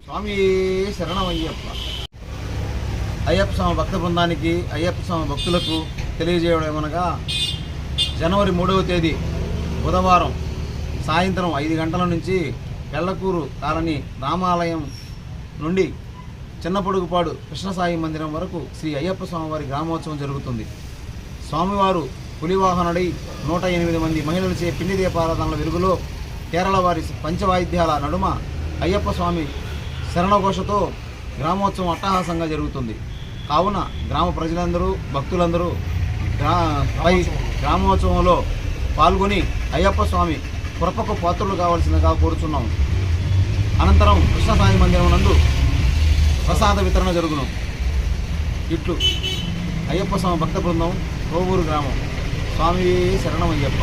స్వామి శరణమయ్యప్ప. అయ్యప్ప స్వామి భక్త బృందానికి, అయ్యప్ప స్వామి భక్తులకు తెలియజేయడం ఏమనగా, జనవరి 3వ తేదీ బుధవారం సాయంత్రం 5 గంటల నుంచి పెళ్లకూరు కాలనీ రామాలయం నుండి చిన్నపొడుగుపాడు కృష్ణసాయి మందిరం వరకు శ్రీ అయ్యప్ప స్వామివారి గ్రామోత్సవం జరుగుతుంది. స్వామివారు పులివాహనుడై 108 మంది మహిళలచే పిండి దీపారాధనల వెలుగులో కేరళ వారి పంచవాయిద్యాల నడుమ అయ్యప్ప స్వామి శరణఘోషతో గ్రామోత్సవం అట్టహాసంగా జరుగుతుంది. కావున గ్రామ ప్రజలందరూ, భక్తులందరూ గ్రామోత్సవంలో పాల్గొని అయ్యప్ప స్వామి కృపకు పాత్రులు కావాల్సిందిగా కోరుచున్నాము. అనంతరం కృష్ణసాయి మందిరం నందు ప్రసాద వితరణ జరుగును. ఇట్లు అయ్యప్ప స్వామి భక్త బృందం, కోవూరు గ్రామం. స్వామి శరణమయ్యప్ప.